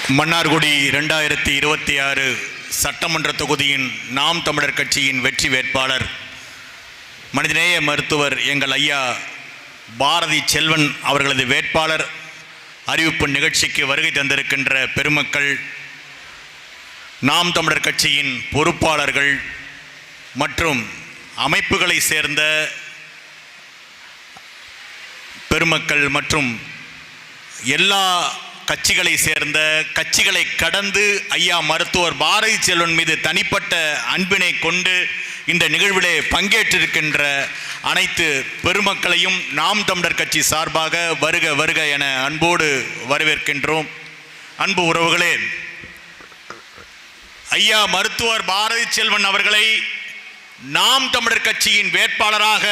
மன்னார்குடி 2026 சட்டமன்ற தொகுதியின் நாம் தமிழர் கட்சியின் வெற்றி வேட்பாளர் மனிதநேய மருத்துவர் எங்கள் ஐயா பாரதி செல்வன் அவர்களது வேட்பாளர் அறிவிப்பு நிகழ்ச்சிக்கு வருகை தந்திருக்கின்ற பெருமக்கள், நாம் தமிழர் கட்சியின் பொறுப்பாளர்கள் மற்றும் அமைப்புகளை சேர்ந்த பெருமக்கள் மற்றும் எல்லா கட்சிகளை சேர்ந்த கட்சிகளை கடந்து ஐயா மருத்துவர் பாரதி செல்வன் மீது தனிப்பட்ட அன்பினை கொண்டு இந்த நிகழ்விலே பங்கேற்றிருக்கின்ற அனைத்து பெருமக்களையும் நாம் தமிழர் கட்சி சார்பாக வருக வருக என அன்போடு வரவேற்கின்றோம். அன்பு உறவுகளே, ஐயா மருத்துவர் பாரதி செல்வன் அவர்களை நாம் தமிழர் கட்சியின் வேட்பாளராக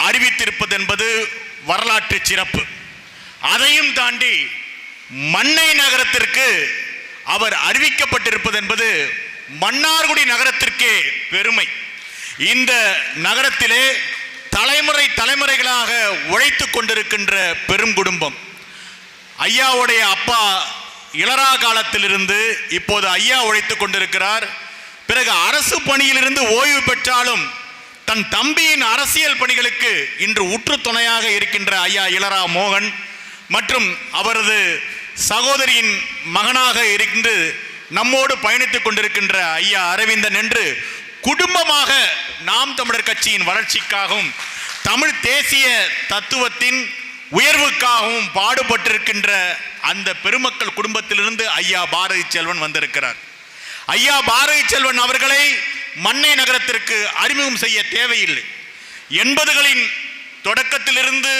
அறிவித்திருப்பது என்பது வரலாற்று சிறப்பு. அதையும் தாண்டி மன்னை நகரத்திற்கு அவர் அறிவிக்கப்பட்டிருப்பது என்பது மன்னார்குடி நகரத்திற்கே பெருமை. இந்த நகரத்திலே தலைமுறைகளாக உழைத்து கொண்டிருக்கின்ற பெரும் குடும்பம். ஐயாவுடைய அப்பா இளரா காலத்திலிருந்து இப்போது ஐயா உழைத்து கொண்டிருக்கிறார். பிறகு அரசு பணியிலிருந்து ஓய்வு பெற்றாலும் தன் தம்பியின் அரசியல் பணிகளுக்கு இன்று உற்று துணையாக இருக்கின்ற ஐயா இளரா மோகன் மற்றும் அவரது சகோதரியின் மகனாக இருந்து நம்மோடு பயணித்துக் கொண்டிருக்கின்ற ஐயா அரவிந்தன் என்று குடும்பமாக நாம் தமிழர் கட்சியின் வளர்ச்சிக்காகவும் தமிழ் தேசிய தத்துவத்தின் உயர்வுக்காகவும் பாடுபட்டிருக்கின்ற அந்த பெருமக்கள் குடும்பத்திலிருந்து ஐயா பாரதி செல்வன் வந்திருக்கிறார். ஐயா பாரதி செல்வன் அவர்களை மன்னை நகரத்திற்கு அறிமுகம் செய்ய தேவையில்லை. 80களின் தொடக்கத்திலிருந்து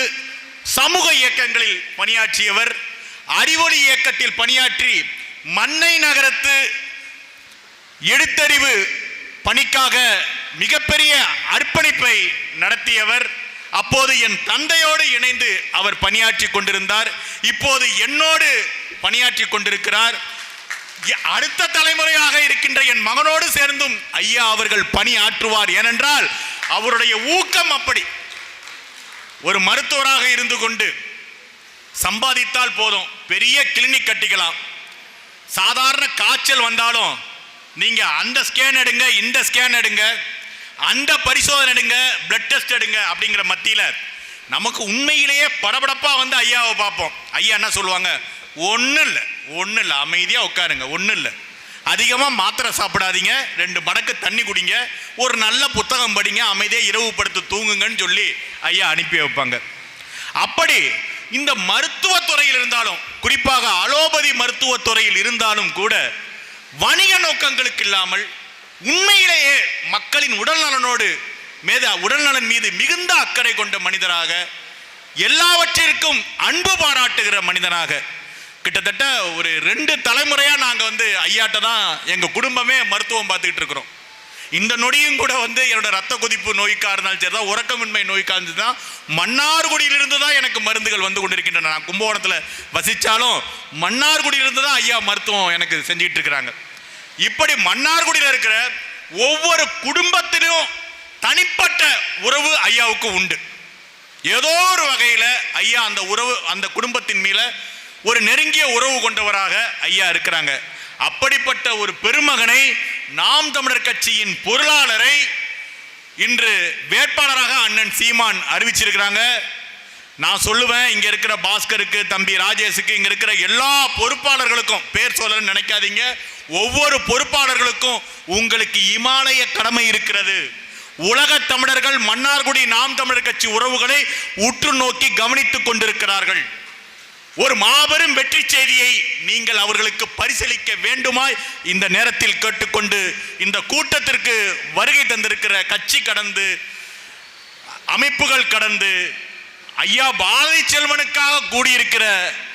சமூக இயக்கங்களில் பணியாற்றியவர். அறிவொளி இயக்கத்தில் பணியாற்றி மன்னை நகரத்து எழுத்தறிவு பணிக்காக மிகப்பெரிய அர்ப்பணிப்பை நடத்தியவர். அப்போது என் தந்தையோடு இணைந்து அவர் பணியாற்றி கொண்டிருந்தார். இப்போது என்னோடு பணியாற்றி கொண்டிருக்கிறார். அடுத்த தலைமுறையாக இருக்கின்ற என் மகனோடு சேர்ந்தும் ஐயா அவர்கள் பணியாற்றுவார். ஏனென்றால் அவருடைய ஊக்கம் அப்படி. ஒரு மருத்துவராக இருந்து கொண்டு சம்பாதித்தால் போதும், பெரிய கிளினிக் கட்டிக்கலாம். சாதாரண காய்ச்சல் வந்தாலும் நீங்க அந்த ஸ்கேன் எடுங்க, இந்த ஸ்கேன் எடுங்க, அந்த பரிசோதனை எடுங்க, பிளட் டெஸ்ட் எடுங்க அப்படிங்கிற மத்தியில நமக்கு உண்மையிலேயே படபடப்பா வந்து ஐயாவை பார்ப்போம். ஐயா என்ன சொல்லுவாங்க? ஒன்றும் இல்லை, அமைதியாக உட்காருங்க, ஒன்றும் இல்லை, அதிகமாக மாத்திரை சாப்பிடாதீங்க, 2 மடக்கு தண்ணி குடிங்க, ஒரு நல்ல புத்தகம் படிங்க, அமைதியாக இரவு படுத்து தூங்குங்கன்னு சொல்லி ஐயா அனுப்பி வைப்பாங்க. அப்படி இந்த மருத்துவத்துறையில் இருந்தாலும், குறிப்பாக அலோபதி மருத்துவத்துறையில் இருந்தாலும் கூட வணிக நோக்கங்களுக்கு இல்லாமல் உண்மையிலேயே மக்களின் உடல்நலன் மீது மிகுந்த அக்கறை கொண்ட மனிதராக, எல்லாவற்றிற்கும் அன்பு பாராட்டுகிற மனிதனாக, கிட்டத்தட்ட ஒரு 2 தலைமுறையா நாங்க ஐயாட்ட தான் எங்க குடும்பமே மருத்துவம் பார்த்துக்கிட்டு இருக்கிறோம். இந்த நொடியும் கூட என்னோட ரத்த கொதிப்பு நோய்க்காக இருந்தாலும் சரி தான், உறக்கமின்மை நோய்க்காக இருந்து தான், மன்னார்குடியிலிருந்து தான் எனக்கு மருந்துகள் வந்து கொண்டிருக்கின்றன. நான் கும்பகோணத்தில் வசித்தாலும் மன்னார்குடியிலிருந்து தான் ஐயா மருத்துவம் எனக்கு செஞ்சுக்கிட்டு இருக்கிறாங்க. இப்படி மன்னார்குடியில் இருக்கிற ஒவ்வொரு குடும்பத்திலும் தனிப்பட்ட உறவு ஐயாவுக்கு உண்டு. ஏதோ ஒரு வகையில் ஐயா அந்த உறவு, அந்த குடும்பத்தின் மீது ஒரு நெருங்கிய உறவு கொண்டவராக ஐயா இருக்கிறாங்க. அப்படிப்பட்ட ஒரு பெருமகனை, நாம் தமிழர் கட்சியின் பொருளாளரை இன்று வேட்பாளராக அண்ணன் சீமான் அறிவிச்சிருக்கிறாங்க. நான் சொல்லுவேன், இங்க இருக்கிற பாஸ்கருக்கு, தம்பி ராஜேஷுக்கு, இங்க இருக்கிற எல்லா பொறுப்பாளர்களுக்கும், பேர் சொல்ல நினைக்காதீங்க, ஒவ்வொரு பொறுப்பாளர்களுக்கும் உங்களுக்கு இமாலய கடமை இருக்கிறது. உலக தமிழர்கள் மன்னார்குடி நாம் தமிழர் கட்சி உறவுகளை உற்று நோக்கி கவனித்துக் கொண்டிருக்கிறார்கள். ஒரு மாபெரும் வெற்றி செய்தியை நீங்கள் அவர்களுக்கு பரிசீலிக்க வேண்டுமாய் இந்த நேரத்தில் கேட்டுக்கொண்டு, இந்த கூட்டத்திற்கு வருகை தந்திருக்கிற கட்சி கடந்து, அமைப்புகள் கடந்து, ஐயா பாரதி செல்வனுக்காக கூடியிருக்கிற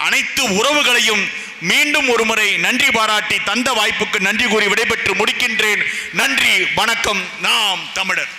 அனைத்து உறவுகளையும் மீண்டும் ஒருமுறை நன்றி பாராட்டி தந்த வாய்ப்புக்கு நன்றி கூறி விடைபெற்று முடிக்கின்றேன். நன்றி, வணக்கம். நாம் தமிழர்.